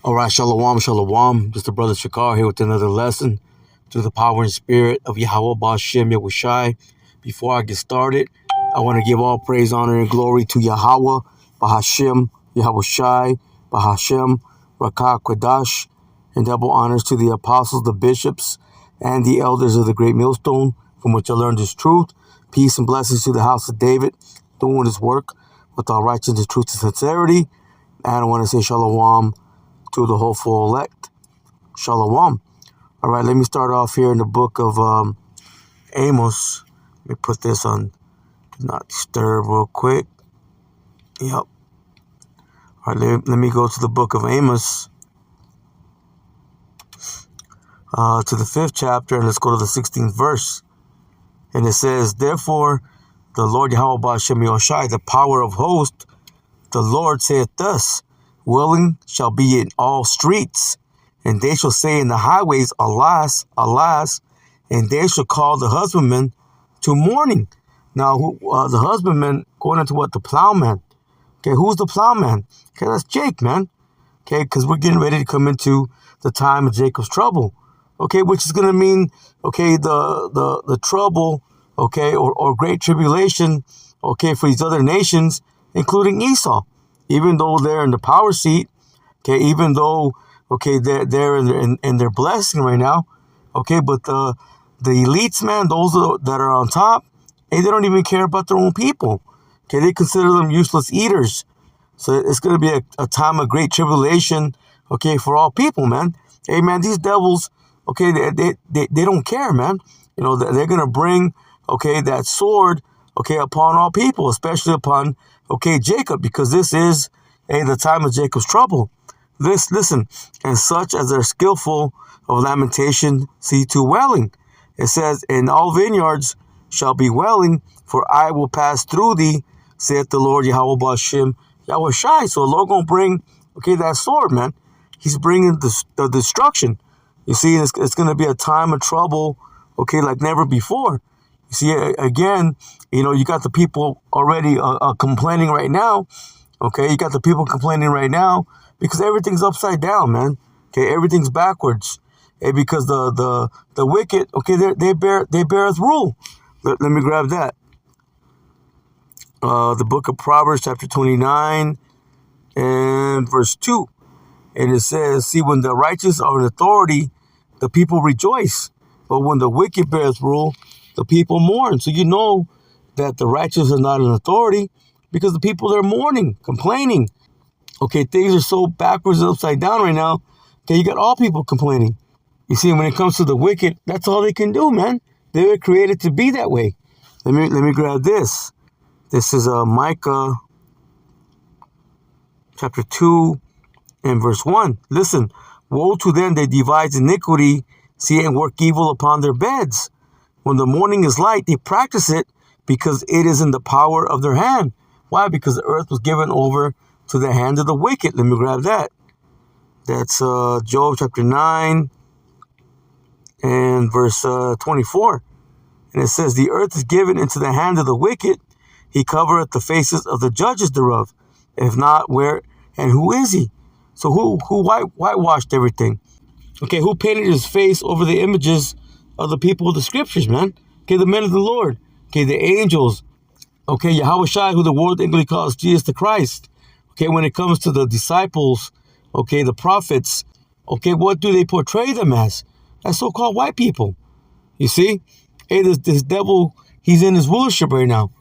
All right, shalom, shalom. Just the brother Shakar here with another lesson through the power and spirit of Yahweh Ba'Shem Yahushai. Before I get started, I want to give all praise, honor, and glory to Yahweh Ba'Shem Yahushai Ba'Shem Rakah Quadash, and double honors to the apostles, the bishops, and the elders of the great millstone, from which I learned this truth. Peace and blessings to the house of David, doing his work with all righteousness, truth, and sincerity. And I want to say shalom to the hopeful elect. Shalom. All right, let me start off here in the book of Amos. Let me put this on Do Not Disturb real quick. Yep. All right, let me go to the book of Amos, to the 5th chapter, and let's go to the 16th verse. And it says, Therefore, the Lord Yahweh Ba'Shem Yahushai, the power of hosts, the Lord saith thus, Willing shall be in all streets, and they shall say in the highways, Alas, alas, and they shall call the husbandman to mourning. Now, the husbandman, going into what? The plowman. Okay, who's the plowman? Okay, that's Jake, man. Okay, because we're getting ready to come into the time of Jacob's trouble. Okay, which is going to mean, okay, the trouble, okay, or great tribulation, okay, for these other nations, including Esau. Even though they're in the power seat, okay, even though, okay, they're in their blessing right now, okay, but the elites, man, those that are on top, hey, they don't even care about their own people. Okay, they consider them useless eaters. So it's going to be a time of great tribulation, okay, for all people, man. Hey, man, these devils, okay, they don't care, man. You know, they're going to bring, okay, that sword, okay, upon all people, especially upon, okay, Jacob, because this is, hey, the time of Jacob's trouble. Listen, and such as are skillful of lamentation see to wailing. It says, And all vineyards shall be wailing, for I will pass through thee, saith the Lord Yahweh Ba'Shem Yahushai. So the Lord gonna bring, okay, that sword, man. He's bringing the destruction. You see, it's going to be a time of trouble, okay, like never before. You see, again, you know, you got the people already complaining right now, okay? You got the people complaining right now because everything's upside down, man. Okay, everything's backwards. Okay, because the wicked, okay, they beareth rule. Let me grab that. The book of Proverbs, chapter 29, and verse 2. And it says, See, when the righteous are in authority, the people rejoice. But when the wicked bears rule, the people mourn. So you know that the righteous are not in authority because the people are mourning, complaining. Okay, things are so backwards and upside down right now that you got all people complaining. You see, when it comes to the wicked, that's all they can do, man. They were created to be that way. Let me grab this. This is Micah chapter 2 and verse 1. Listen, woe to them that devise iniquity, see, and work evil upon their beds. When the morning is light, they practice it because it is in the power of their hand. Why? Because the earth was given over to the hand of the wicked. Let me grab that. That's Job chapter 9 and verse 24. And it says, The earth is given into the hand of the wicked. He covereth the faces of the judges thereof. If not, where and who is he? So who whitewashed everything? Okay, who painted his face over the images of the people of the scriptures, man? Okay, the men of the Lord. Okay, the angels. Okay, Yahushai, who the world English calls Jesus the Christ. Okay, when it comes to the disciples, okay, the prophets, okay, what do they portray them as? As so-called white people. You see? Hey, this devil, he's in his rulership right now.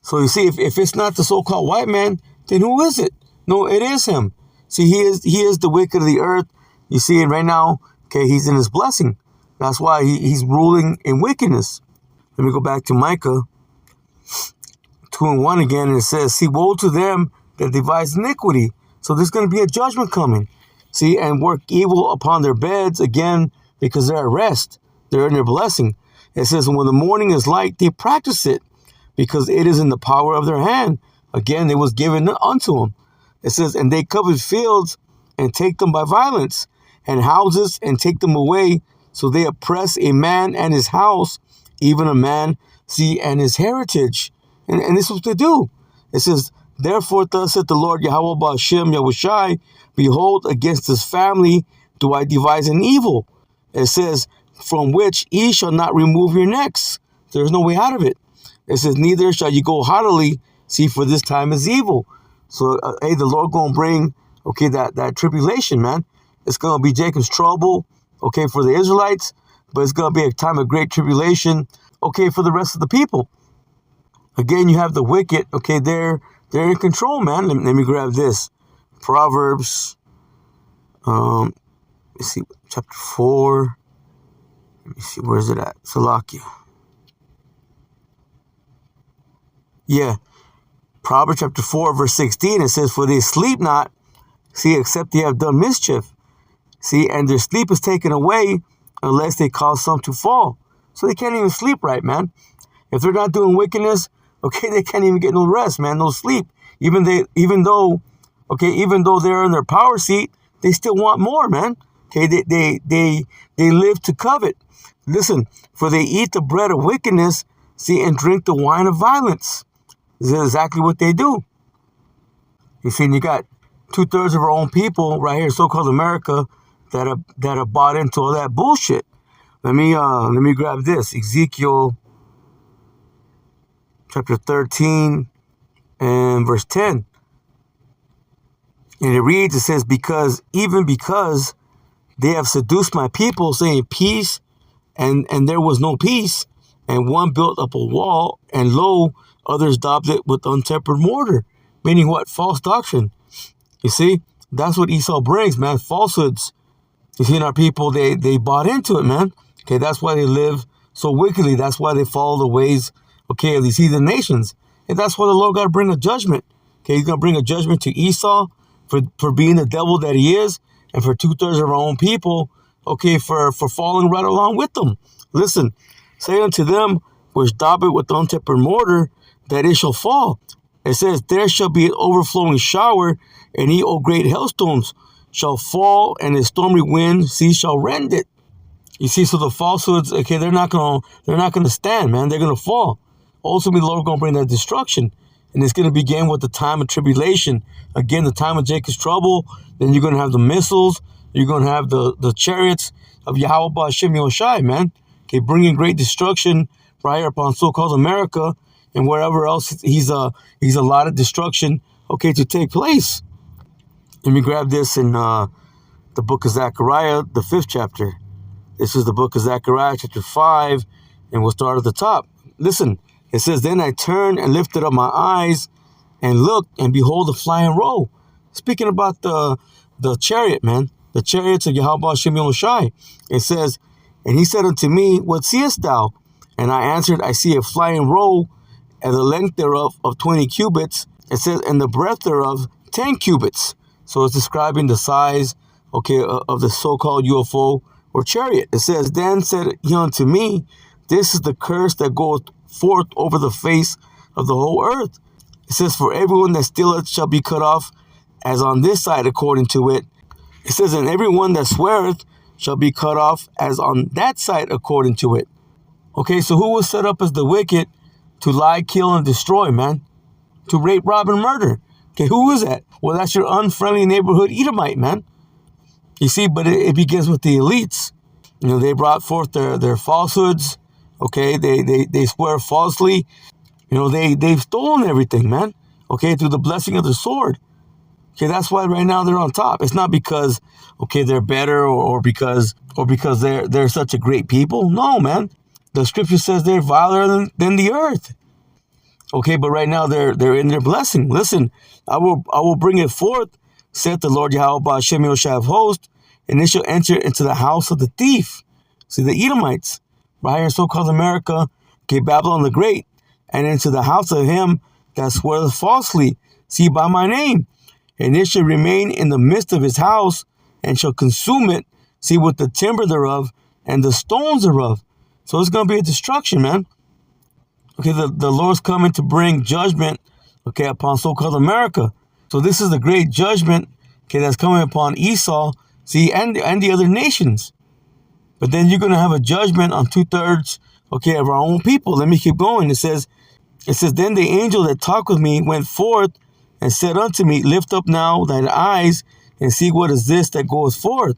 So you see, if it's not the so-called white man, then who is it? No, it is him. See, he is the wicked of the earth. You see it right now. Okay, he's in his blessing. That's why he's ruling in wickedness. Let me go back to Micah 2 and 1 again. And it says, See, woe to them that devise iniquity. So there's going to be a judgment coming. See, and work evil upon their beds again because they're at rest. They're in their blessing. It says, when the morning is light, they practice it because it is in the power of their hand. Again, it was given unto them. It says, And they covet fields and take them by violence, and houses and take them away. So they oppress a man and his house, even a man, see, and his heritage. And this is what they do. It says, Therefore, thus saith the Lord Yahweh Ba'ashem Yahushai, behold, against this family do I devise an evil. It says, from which ye shall not remove your necks. There's no way out of it. It says, neither shall you go haughtily, see, for this time is evil. So, hey, the Lord going to bring, okay, that tribulation, man. It's going to be Jacob's trouble, okay, for the Israelites, but it's going to be a time of great tribulation, okay, for the rest of the people. Again, you have the wicked, okay, they're in control, man. Let me grab this. Proverbs, let's see, chapter 4. Let me see, where is it at? Salakia. Yeah. Proverbs chapter 4, verse 16, it says, for they sleep not, see, except they have done mischief. See, and their sleep is taken away unless they cause some to fall. So they can't even sleep right, man. If they're not doing wickedness, okay, they can't even get no rest, man, no sleep. Even though they're in their power seat, they still want more, man. Okay, they live to covet. Listen, for they eat the bread of wickedness, see, and drink the wine of violence. This is exactly what they do. You see, and you got 2/3 of our own people right here, so-called America, that are bought into all that bullshit. Let me grab this. Ezekiel chapter 13 and verse 10. And it reads, it says, because they have seduced my people, saying peace, and there was no peace, and one built up a wall, and lo, others daubed it with untempered mortar. Meaning what? False doctrine. You see, that's what Esau brings, man. Falsehoods. You see, in our people, they bought into it, man. Okay, that's why they live so wickedly. That's why they follow the ways, okay, of these heathen nations. And that's why the Lord got to bring a judgment. Okay, he's going to bring a judgment to Esau for being the devil that he is, and for 2/3 of our own people, okay, for following right along with them. Listen, say unto them which daub it with untempered mortar, that it shall fall. It says, there shall be an overflowing shower, and he, O great hailstones, shall fall, and a stormy wind, see, shall rend it. You see, so the falsehoods, okay, they're not gonna stand, man. They're gonna fall. Ultimately, the Lord gonna bring that destruction, and it's gonna begin with the time of tribulation. Again, the time of Jacob's trouble. Then you're gonna have the missiles. You're gonna have the chariots of Yahweh Ba'ashem Yahushai, man. Okay, bringing great destruction right here upon so-called America and wherever else he's allotted destruction, okay, to take place. Let me grab this in the book of Zechariah, the 5th chapter. This is the book of Zechariah, chapter 5, and we'll start at the top. Listen, it says, then I turned and lifted up my eyes and looked, and behold, a flying roll. Speaking about the chariot, man, the chariots of Yahweh Hashem Yahushai. It says, and he said unto me, what seest thou? And I answered, I see a flying roll, and the length thereof of 20 cubits. It says, and the breadth thereof 10 cubits. So it's describing the size, okay, of the so-called UFO or chariot. It says, then said he unto me, this is the curse that goeth forth over the face of the whole earth. It says, for everyone that stealeth shall be cut off, as on this side according to it. It says, and everyone that sweareth shall be cut off, as on that side according to it. Okay, so who was set up as the wicked to lie, kill, and destroy, man? To rape, rob, and murder. Okay, who is that? Well, that's your unfriendly neighborhood Edomite, man. You see, but it begins with the elites. You know, they brought forth their falsehoods. Okay, they swear falsely. You know, they've stolen everything, man. Okay, through the blessing of the sword. Okay, that's why right now they're on top. It's not because, okay, they're better or because they're such a great people. No, man. The scripture says they're viler than the earth. Okay, but right now they're in their blessing. Listen, I will bring it forth, saith the Lord Yahweh Ba'ashem Yahushai of hosts, and it shall enter into the house of the thief. See, the Edomites, right here in so-called America, okay, Babylon the Great, and into the house of him that sweareth falsely, see, by my name. And it shall remain in the midst of his house, and shall consume it, see, with the timber thereof, and the stones thereof. So it's going to be a destruction, man. Okay, the Lord's coming to bring judgment, okay, upon so-called America. So this is the great judgment, okay, that's coming upon Esau, see, and the other nations. But then you're going to have a judgment on 2/3, okay, of our own people. Let me keep going. It says, then the angel that talked with me went forth and said unto me, Lift up now thine eyes, and see what is this that goeth forth.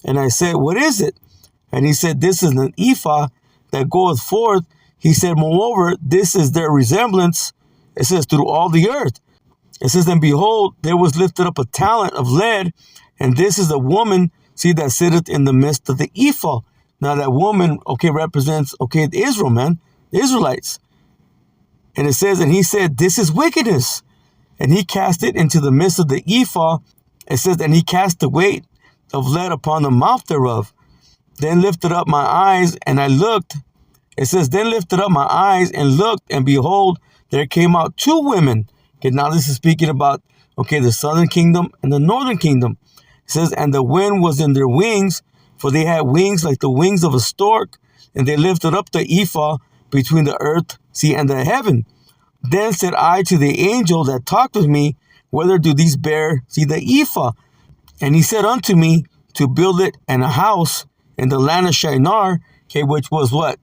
And I said, What is it? And he said, This is an ephah that goeth forth. He said, Moreover, this is their resemblance. It says, through all the earth. It says, And behold, there was lifted up a talent of lead, and this is the woman, see, that sitteth in the midst of the ephah. Now that woman, represents, the Israel, man, the Israelites. And it says, And he said, This is wickedness. And he cast it into the midst of the ephah. It says, And he cast the weight of lead upon the mouth thereof. Then lifted up my eyes, and I looked. It says, Then lifted up my eyes and looked, and behold, there came out two women. Okay, now this is speaking about, the southern kingdom and the northern kingdom. It says, And the wind was in their wings, for they had wings like the wings of a stork, and they lifted up the ephah between the earth, and the heaven. Then said I to the angel that talked with me, Whether do these bear, the ephah? And he said unto me, To build it an house in the land of Shinar, which was what?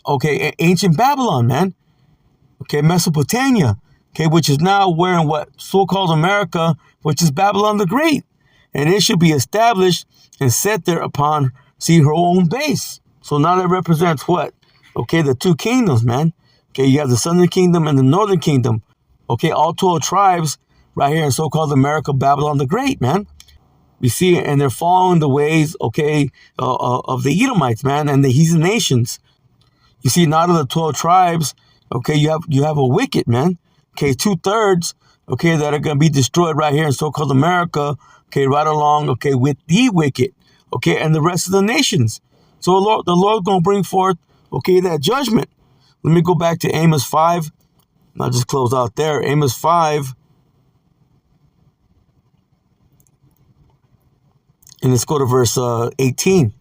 Ancient Babylon, man. Mesopotamia, which is now where in what so-called America, which is Babylon the Great. And it should be established and set there upon, her own base. So now that represents what? The two kingdoms, man. You have the southern kingdom and the northern kingdom. All 12 tribes right here in so-called America, Babylon the Great, man. You see, and they're following the ways, of the Edomites, man, and the heathen nations. You see, not of the 12 tribes, you have a wicked, man. 2/3, that are going to be destroyed right here in so-called America, right along, with the wicked, and the rest of the nations. So the Lord's going to bring forth, that judgment. Let me go back to Amos 5. I'll just close out there. Amos 5. And let's go to verse 18.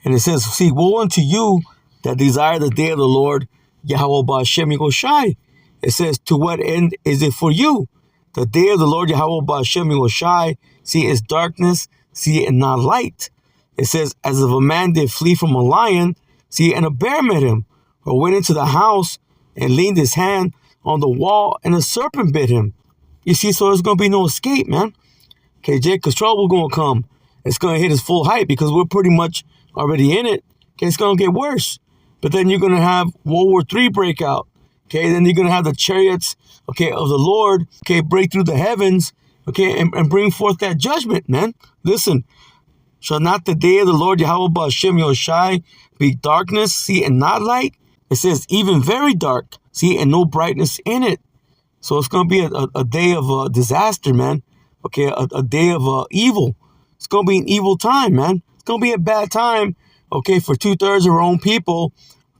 And it says, See, woe unto you that desire the day of the Lord, Yahweh Ba'Shem Yehoshai. It says, To what end is it for you? The day of the Lord, Yahweh Ba'Shem Yehoshai, is darkness, and not light. It says, As if a man did flee from a lion, and a bear met him, or went into the house and leaned his hand on the wall, and a serpent bit him. You see, so there's going to be no escape, man. Jacob's trouble going to come. It's going to hit its full height because we're pretty much already in it. It's going to get worse. But then you're going to have World War III break out. Then you're going to have the chariots, of the Lord, break through the heavens, and bring forth that judgment, man. Listen, shall not the day of the Lord Yahweh Ba'Shem Yehoshai be darkness, and not light? It says, even very dark, and no brightness in it. So it's going to be a day of disaster, man. A day of evil. It's going to be an evil time, man. It's going to be a bad time, for 2/3 of our own people,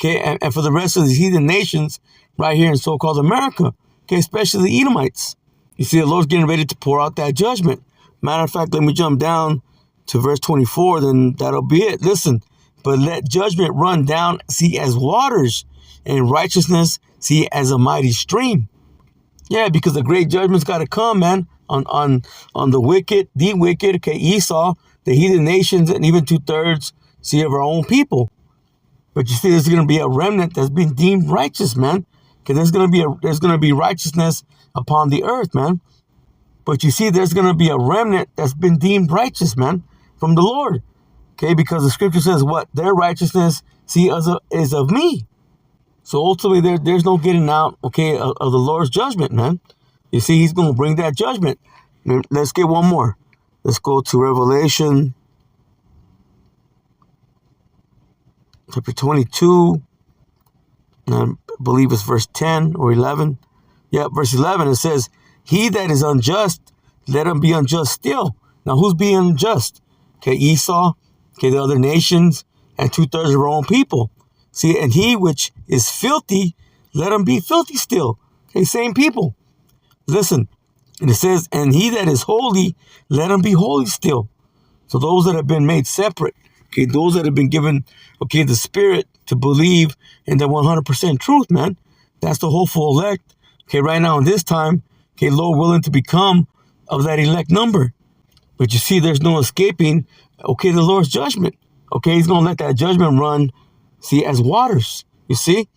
and for the rest of the heathen nations right here in so-called America, especially the Edomites. You see, the Lord's getting ready to pour out that judgment. Matter of fact, let me jump down to verse 24, then that'll be it. Listen, but let judgment run down, as waters, and righteousness, as a mighty stream. Yeah, because the great judgment's got to come, man, on the wicked, Esau, the heathen nations, and even 2/3, of our own people. But you see, there's going to be a remnant that's been deemed righteous, man. There's going to be righteousness upon the earth, man. But you see, there's going to be a remnant that's been deemed righteous, man, from the Lord. Because the scripture says what? Their righteousness, is of me. So ultimately, there's no getting out, of the Lord's judgment, man. You see, he's going to bring that judgment. Let's get one more. Let's go to Revelation chapter 22. I believe it's verse 10 or 11. Yeah, verse 11, it says, He that is unjust, let him be unjust still. Now, who's being unjust? Esau, the other nations, and 2/3 of our own people. See, and he which is filthy, let him be filthy still. Same people. Listen, and it says, And he that is holy, let him be holy still. So those that have been made separate, those that have been given, the Spirit to believe in the 100% truth, man. That's the hopeful elect. Right now in this time, Lord willing to become of that elect number. But you see, there's no escaping, the Lord's judgment. He's going to let that judgment run, as waters, you see.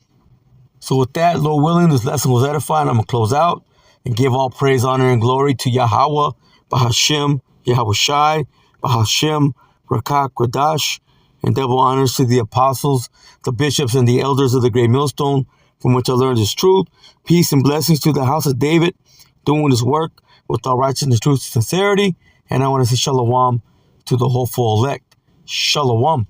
So with that, Lord willing, this lesson was edifying. I'm going to close out. and give all praise, honor, and glory to Yahweh, Bahashem, Yahweh Shai, Bahashem, Rakak, Kodash, and double honors to the apostles, the bishops, and the elders of the great millstone, from which I learned His truth. Peace and blessings to the house of David, doing His work with all righteousness, truth, and sincerity. And I want to say shalom to the hopeful elect. Shalom.